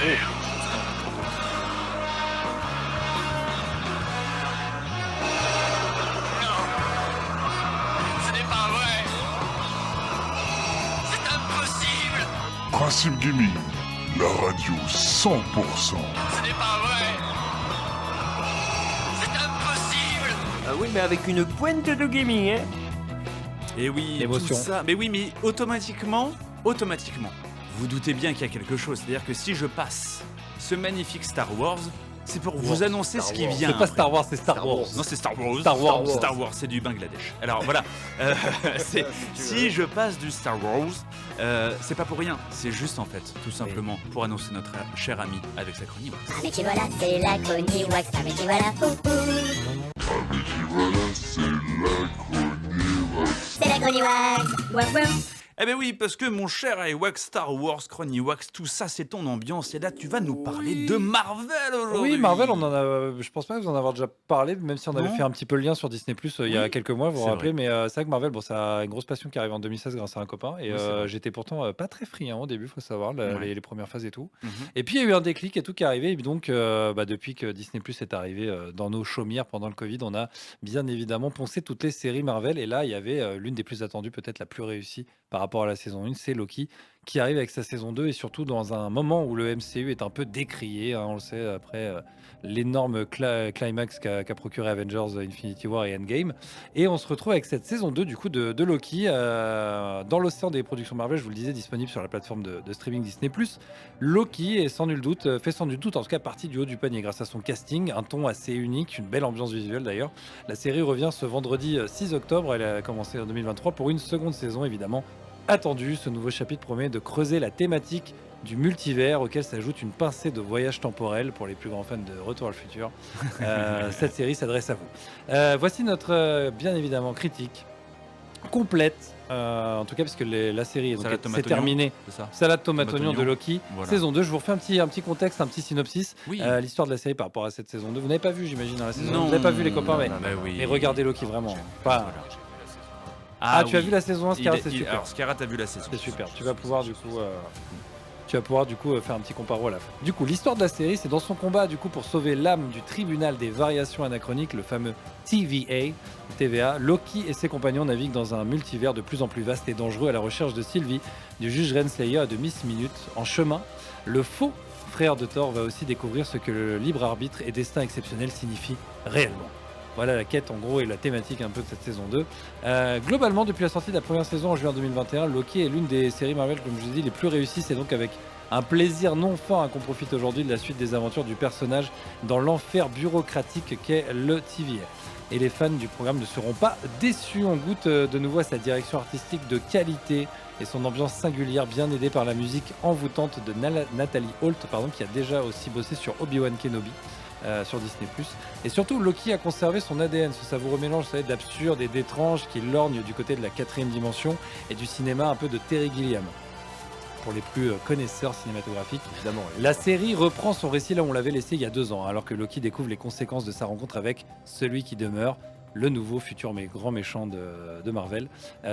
père. Non, ce n'est pas vrai. C'est impossible. Principe Gaming, la radio 100%. Ce n'est pas vrai. C'est impossible. Ah oui, mais avec une pointe de gaming, hein. Et oui, L'émotion. tout ça. Mais oui, mais automatiquement, vous doutez bien qu'il y a quelque chose. C'est-à-dire que si je passe ce magnifique Star Wars, c'est pour vous annoncer ce qui vient. C'est pas après. Star Wars, c'est Star Wars. Non, c'est Star Wars. Star Wars. Star Wars, c'est du Bangladesh. Alors voilà, si je passe du Star Wars, c'est pas pour rien. C'est juste en fait, tout simplement, pour annoncer notre cher ami avec sa chronique. Avec et voilà, c'est la chronique wax. Avec et voilà, Avec et voilà, c'est la chronique. c'est la chronique wax. Wow, wow. Eh ben oui, parce que mon cher iWax, Star Wars, Chroniwax, tout ça c'est ton ambiance. Et là, tu vas nous parler de Marvel aujourd'hui. Oui, Marvel, on en a. Je pense pas que vous en avoir déjà parlé, même si on avait Non. fait un petit peu le lien sur Disney il y a Oui, quelques mois, vous vous c'est rappelez. vrai. Mais c'est vrai que Marvel, bon, ça a une grosse passion qui arrive en 2016 grâce à un copain. Et Oui, c'est vrai. j'étais pourtant pas très friand au début, faut savoir, Ouais. les premières phases et tout. Mhm. Et puis il y a eu un déclic et tout qui est arrivé. Et donc, depuis que Disney est arrivé dans nos chaumières pendant le Covid, on a bien évidemment poncé toutes les séries Marvel. Et là, il y avait l'une des plus attendues, peut-être la plus réussie par rapport à la saison 1, c'est Loki, qui arrive avec sa saison 2 et surtout dans un moment où le MCU est un peu décrié, hein, on le sait, après l'énorme climax qu'a procuré Avengers Infinity War et Endgame. Et on se retrouve avec cette saison 2 du coup de Loki dans l'océan des productions Marvel, je vous le disais, disponible sur la plateforme de streaming Disney+. Loki est sans nul doute, fait sans nul doute en tout cas partie du haut du panier grâce à son casting, un ton assez unique, une belle ambiance visuelle d'ailleurs. La série revient ce vendredi 6 octobre, elle a commencé en 2023 pour une seconde saison évidemment. Attendu, ce nouveau chapitre promet de creuser la thématique du multivers auquel s'ajoute une pincée de voyage temporel pour les plus grands fans de Retour à le futur. Cette série s'adresse à vous. Voici notre, bien évidemment, critique complète, en tout cas parce que la série donc, Salade c'est tomate terminé. C'est ça. Salade tomate Tomate oignon de oignon. Loki, Voilà. saison 2. Je vous refais un petit contexte, un petit synopsis. Oui. L'histoire de la série par rapport à cette saison 2. Vous n'avez pas vu, j'imagine, dans la saison 2. Non. Vous n'avez pas vu les copains, mais, Bah oui. mais regardez Loki vraiment. Pas- Voilà. Ah, tu as oui. vu la saison 1, Scarra, c'est Il- super. Alors, Scarra, t'as vu la saison. C'est super. Tu vas pouvoir du coup, faire un petit comparo à la fin. Du coup, l'histoire de la série, c'est dans son combat du coup pour sauver l'âme du tribunal des variations anachroniques, le fameux TVA. Loki et ses compagnons naviguent dans un multivers de plus en plus vaste et dangereux à la recherche de Sylvie, du juge Renslayer et de Miss Minute. En chemin, le faux frère de Thor va aussi découvrir ce que le libre arbitre et destin exceptionnel signifient réellement. Voilà la quête en gros et la thématique un peu de cette saison 2. Globalement, depuis la sortie de la première saison en juin 2021, Loki est l'une des séries Marvel, comme je vous ai dit, les plus réussies. C'est donc avec un plaisir non fin qu'on profite aujourd'hui de la suite des aventures du personnage dans l'enfer bureaucratique qu'est le TVA. Et les fans du programme ne seront pas déçus. On goûte de nouveau à sa direction artistique de qualité et son ambiance singulière, bien aidée par la musique envoûtante de Nathalie Holt, qui a déjà aussi bossé sur Obi-Wan Kenobi. Sur Disney+. Et surtout, Loki a conservé son ADN, ce savoureux mélange d'absurde et d'étrange qui lorgne du côté de la 4e dimension et du cinéma un peu de Terry Gilliam. Pour les plus connaisseurs cinématographiques, Évidemment. la série reprend son récit là où on l'avait laissé il y a 2 ans, alors que Loki découvre les conséquences de sa rencontre avec celui qui demeure, le nouveau futur mais grand méchant de Marvel.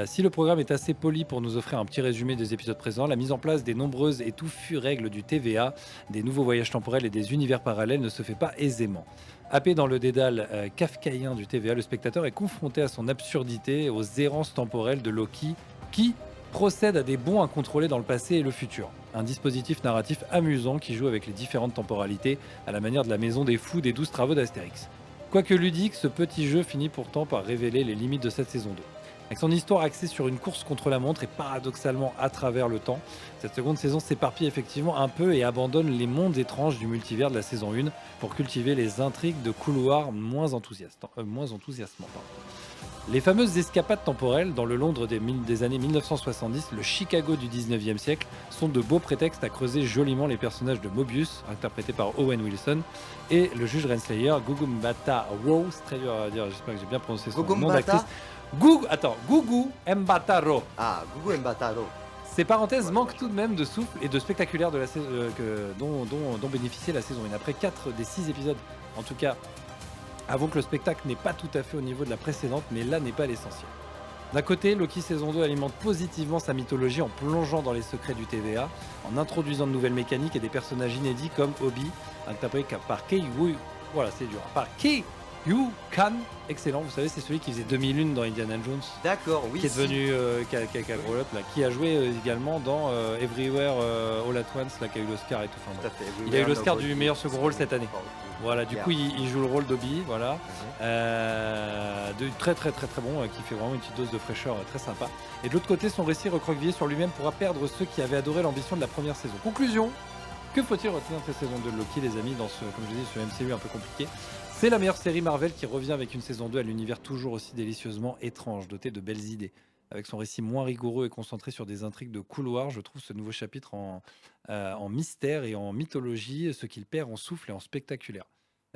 Si le programme est assez poli pour nous offrir un petit résumé des épisodes présents, la mise en place des nombreuses et touffues règles du TVA, des nouveaux voyages temporels et des univers parallèles ne se fait pas aisément. Happé dans le dédale kafkaïen du TVA, le spectateur est confronté à son absurdité, aux errances temporelles de Loki, qui procède à des bonds incontrôlés dans le passé et le futur. Un dispositif narratif amusant qui joue avec les différentes temporalités à la manière de la Maison des Fous des 12 travaux d'Astérix. Quoique ludique, ce petit jeu finit pourtant par révéler les limites de cette saison 2. Avec son histoire axée sur une course contre la montre et paradoxalement à travers le temps, cette seconde saison s'éparpille effectivement un peu et abandonne les mondes étranges du multivers de la saison 1 pour cultiver les intrigues de couloirs moins enthousiasmants. Les fameuses escapades temporelles dans le Londres des années 1970, le Chicago du 19e siècle, sont de beaux prétextes à creuser joliment les personnages de Mobius, interprété par Owen Wilson, et le juge Renslayer, Gugu Mbatha-Raw, c'est très dur à dire, j'espère que j'ai bien prononcé son Gugu nom Mbatha d'actrice. Gugu Mbatha-Raw. Ah, Gugu Mbatha-Raw. Ces parenthèses manquent tout de même de souffle et de spectaculaire de la dont bénéficiait la saison 1. Après 4 des 6 épisodes, en tout cas, avouons que le spectacle n'est pas tout à fait au niveau de la précédente, mais là n'est pas l'essentiel. D'un côté, Loki saison 2 alimente positivement sa mythologie en plongeant dans les secrets du TVA, en introduisant de nouvelles mécaniques et des personnages inédits comme Obi, interprété par Ki-Yu. Voilà, c'est dur. Par Ki-Yu Kwan, excellent. Vous savez, c'est celui qui faisait 2001 dans Indiana Jones. D'accord, oui. Qui est si. devenu qui a grow up, là, qui a joué également dans Everywhere All at Once, là, qui a eu l'Oscar et tout. Enfin, Tout à fait. il a eu l'Oscar Nobody. du meilleur second rôle cette année. Voilà, du Super. coup, il joue le rôle d'Obi, voilà. Très très très très bon, qui fait vraiment une petite dose de fraîcheur très sympa. Et de l'autre côté, son récit recroquevillé sur lui-même pourra perdre ceux qui avaient adoré l'ambition de la première saison. Conclusion, que faut-il retenir de cette saison 2 de Loki, les amis, dans ce, comme je dis, ce MCU un peu compliqué? C'est la meilleure série Marvel qui revient avec une saison 2 à l'univers toujours aussi délicieusement étrange, doté de belles idées. Avec son récit moins rigoureux et concentré sur des intrigues de couloir, je trouve ce nouveau chapitre en mystère et en mythologie, ce qu'il perd en souffle et en spectaculaire.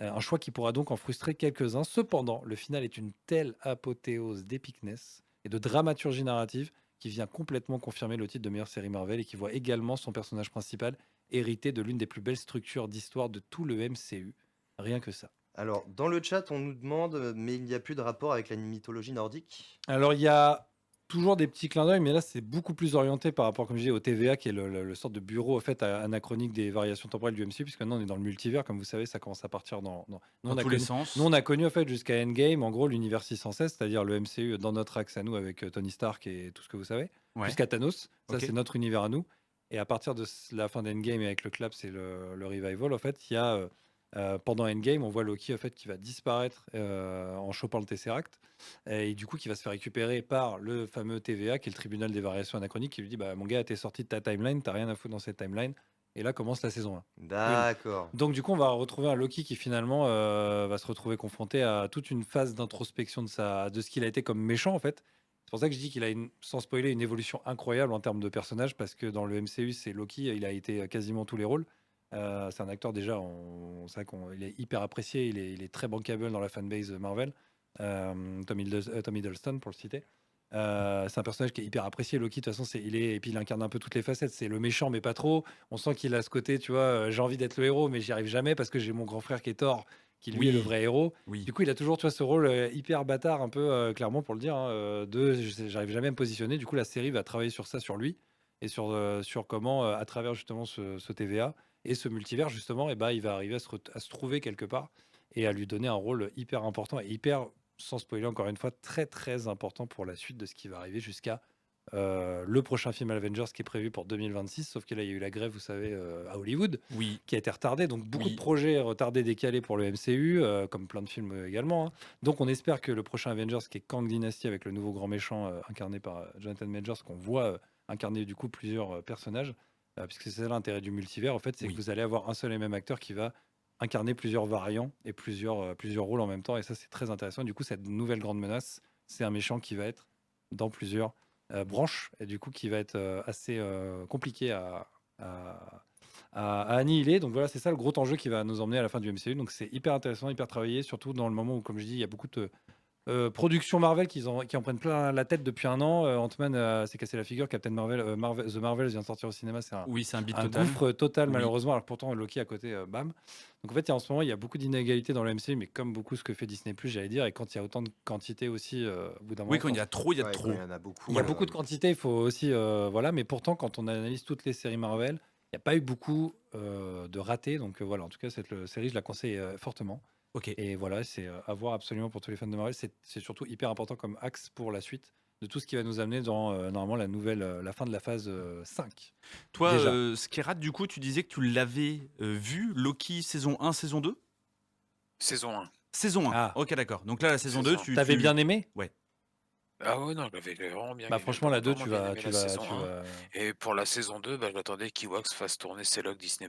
Un choix qui pourra donc en frustrer quelques-uns. Cependant, le final est une telle apothéose d'épicness et de dramaturgie narrative qui vient complètement confirmer le titre de meilleure série Marvel et qui voit également son personnage principal hérité de l'une des plus belles structures d'histoire de tout le MCU. Rien que ça. Alors, dans le chat, on nous demande, mais il n'y a plus de rapport avec la mythologie nordique. Alors, il y a toujours des petits clins d'œil, mais là, c'est beaucoup plus orienté par rapport, comme je disais, au TVA, qui est le sorte de bureau en fait, anachronique des variations temporelles du MCU, puisque maintenant, on est dans le multivers. Comme vous savez, ça commence à partir nous, Dans on a tous les connu, sens. nous, on a connu en fait, jusqu'à Endgame, en gros, l'univers 616, c'est-à-dire le MCU dans notre axe à nous, avec Tony Stark et tout ce que vous savez, Ouais. jusqu'à Thanos. Ça, Ok. c'est notre univers à nous. Et à partir de la fin d'Endgame et avec le clap, c'est le revival, en fait, il y a... pendant Endgame, on voit Loki en fait, qui va disparaître en chopant le Tesseract et du coup qui va se faire récupérer par le fameux TVA qui est le tribunal des variations anachroniques qui lui dit bah, mon gars, t'es sorti de ta timeline, t'as rien à foutre dans cette timeline. Et là commence la saison 1. D'accord. Donc du coup, on va retrouver un Loki qui finalement va se retrouver confronté à toute une phase d'introspection de ce qu'il a été comme méchant en fait. C'est pour ça que je dis qu'il a, sans spoiler, une évolution incroyable en termes de personnage parce que dans le MCU, c'est Loki, il a été quasiment tous les rôles. C'est un acteur déjà, c'est vrai qu'il est hyper apprécié, il est très bankable dans la fanbase Marvel. Tom Hiddleston pour le citer. C'est un personnage qui est hyper apprécié. Loki, de toute façon, et puis il incarne un peu toutes les facettes. C'est le méchant, mais pas trop. On sent qu'il a ce côté, tu vois, j'ai envie d'être le héros, mais j'y arrive jamais parce que j'ai mon grand frère qui est Thor, qui lui est le vrai héros. Oui. Du coup, il a toujours, tu vois, ce rôle hyper bâtard, un peu clairement pour le dire, hein, j'arrive jamais à me positionner. Du coup, la série va travailler sur ça, sur lui, et sur comment, à travers justement ce TVA et ce multivers, justement, et bah, il va arriver à se trouver quelque part et à lui donner un rôle hyper important et hyper, sans spoiler encore une fois, très très important pour la suite de ce qui va arriver jusqu'à le prochain film Avengers qui est prévu pour 2026, sauf que là, il y a eu la grève, vous savez, à Hollywood, Oui. qui a été retardée. Donc, beaucoup Oui. de projets retardés, décalés pour le MCU, comme plein de films également. Hein. Donc, on espère que le prochain Avengers, qui est Kang Dynasty, avec le nouveau grand méchant incarné par Jonathan Majors, qu'on voit incarner du coup plusieurs personnages, puisque c'est ça l'intérêt du multivers, en fait, c'est Oui. que vous allez avoir un seul et même acteur qui va incarner plusieurs variants et plusieurs rôles en même temps. Et ça, c'est très intéressant. Du coup, cette nouvelle grande menace, c'est un méchant qui va être dans plusieurs branches et du coup qui va être assez compliqué à annihiler. Donc voilà, c'est ça le gros enjeu qui va nous emmener à la fin du MCU. Donc c'est hyper intéressant, hyper travaillé, surtout dans le moment où, comme je dis, il y a beaucoup de productions Marvel qui en prennent plein la tête depuis un an. Ant-Man s'est cassé la figure, Captain Marvel, The Marvels vient de sortir au cinéma, c'est Oui, c'est un beat un total. gouffre total Oui. malheureusement, alors que pourtant Loki à côté, bam. Donc en fait, en ce moment, il y a beaucoup d'inégalités dans le MCU, mais comme beaucoup ce que fait Disney+, j'allais dire, et quand il y a autant de quantité aussi, au bout d'un moment, Oui, quand il y a trop, il y a Ouais, trop. quand il y en a beaucoup. il y a beaucoup de quantité, il faut aussi, voilà, mais pourtant, quand on analyse toutes les séries Marvel, il n'y a pas eu beaucoup de ratés, donc voilà, en tout cas, cette série, je la conseille fortement. Ok. Et voilà, c'est à voir absolument pour tous les fans de Marvel. C'est surtout hyper important comme axe pour la suite de tout ce qui va nous amener dans normalement la fin de la phase 5. Toi, Déjà. Skerat, du coup, tu disais que tu l'avais vu, Loki saison 1, saison 2 Saison 1. Saison 1. Ah. Ok, d'accord. Donc là, la saison 2, Saison tu. T'avais tu- bien aimé? Ah ouais, non, je l'avais vraiment bien Bah aimé. franchement, la 2, Vraiment tu bien vas, aimé tu la vas, saison tu 1. vas. Et pour la saison 2, bah, j'attendais qu'Ewax fasse tourner ses logs Disney+.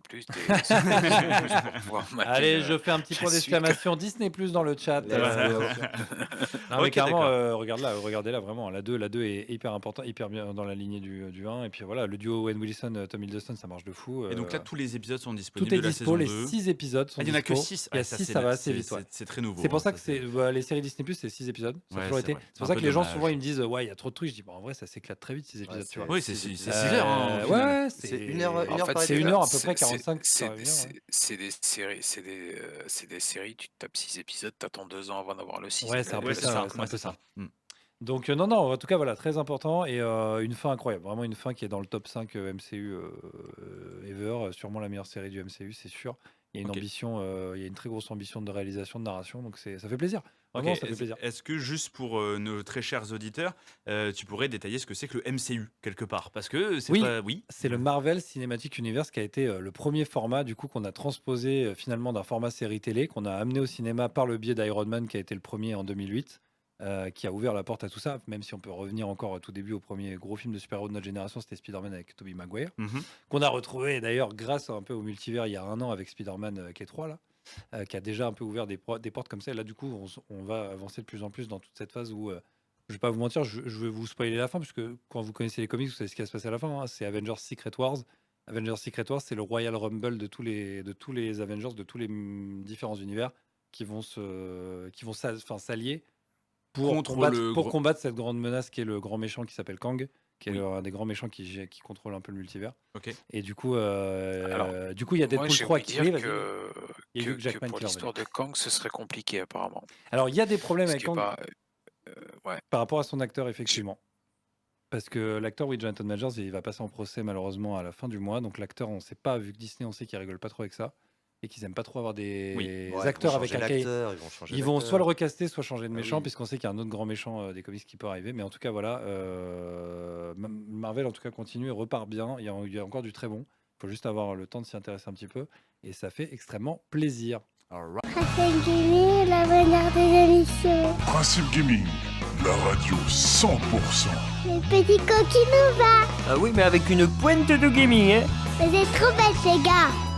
Allez, je fais un petit point la suite. d'exclamation Disney Plus dans le chat. Let's Non, go. mais Ok, clairement, d'accord. regardez-la vraiment. La 2 est hyper important, hyper bien dans la lignée du 1. Et puis voilà, le duo Owen Wilson, Tom Hiddleston, ça marche de fou. Et donc là, tous les épisodes sont tout disponibles est de la dispo, saison les 2. 6 épisodes sont Ah, il n'y en a que dispo. 6. Il y a 6, ça va assez vite. Ouais. C'est très nouveau. C'est pour hein, ça que c'est- les séries Disney Plus, c'est 6 épisodes. Ça a Ouais, toujours c'est été. vrai. C'est C'est pour un ça peu que les gens dommage. souvent ils me disent ouais, il y a trop de trucs. Je dis bah, en vrai, ça s'éclate très vite ces épisodes, tu vois. Oui, c'est 6 c'est- heures. hein, au final. Ouais, C'est une heure En fait, par c'est une épisode. heure à peu près, 45. C'est ça revient, ouais. c'est des séries, c'est des séries, tu te tapes 6 épisodes, t'attends 2 ans avant d'avoir le 6. Ouais, c'est un peu Ouais, ça, c'est ça. ouais, c'est un Ouais, peu c'est ça. ça. Mm. Donc non, en tout cas, voilà, très important et une fin incroyable. Vraiment une fin qui est dans le top 5 MCU ever. Sûrement la meilleure série du MCU, c'est sûr. Il y a une Ok. ambition, il y a une très grosse ambition de réalisation, de narration, donc ça fait plaisir. Ok, Vraiment, ça fait plaisir. Est-ce que juste pour nos très chers auditeurs, tu pourrais détailler ce que c'est que le MCU quelque part? Parce que c'est Oui. pas... Oui. C'est le Marvel Cinematic Universe qui a été le premier format du coup qu'on a transposé finalement d'un format série télé qu'on a amené au cinéma par le biais d'Iron Man qui a été le premier en 2008, qui a ouvert la porte à tout ça. Même si on peut revenir encore au tout début au premier gros film de super-héros de notre génération, c'était Spider-Man avec Tobey Maguire, Mhm. qu'on a retrouvé d'ailleurs grâce un peu au multivers il y a un an avec Spider-Man qui est 3 là. Qui a déjà un peu ouvert des portes comme ça. Et là, du coup, on va avancer de plus en plus dans toute cette phase où, je vais pas vous mentir, je vais vous spoiler la fin, puisque quand vous connaissez les comics, vous savez ce qui va se passer à la fin. Hein. C'est Avengers Secret Wars. Avengers Secret Wars, c'est le Royal Rumble de tous les Avengers, de tous les différents univers qui vont s'allier pour combattre cette grande menace qui est le grand méchant qui s'appelle Kang, qui est Oui. un des grands méchants qui contrôle un peu le multivers. Ok. Et du coup, il y a Moi, Deadpool j'ai 3 ouï qui dire oui, vas-y. que, Il y a Hugh que Jackman pour qui va l'histoire de Kang, ce serait compliqué apparemment. Alors, il y a des problèmes Ce avec qui est Kang pas... ouais. par rapport à son acteur, effectivement. Parce que l'acteur, oui, Jonathan Majors, il va passer en procès malheureusement à la fin du mois. Donc l'acteur, on sait pas, vu que Disney, on sait qu'ils rigolent pas trop avec ça et qu'ils aiment pas trop avoir des Ouais, acteurs ils vont avec changer un cahier. l'acteur, ils vont changer Ils vont l'acteur. soit le recaster, soit changer de Ah méchant, oui. puisqu'on sait qu'il y a un autre grand méchant des comics qui peut arriver. Mais en tout cas, voilà, Marvel en tout cas continue et repart bien. Il y a encore du très bon. Il faut juste avoir le temps de s'y intéresser un petit peu et ça fait extrêmement plaisir. Racing Gaming, la meilleure des émissions. Principe Gaming, la radio 100%. Les petits coquins nous va. Ah oui, mais avec une pointe de gaming, hein. Vous êtes trop bêtes, les gars.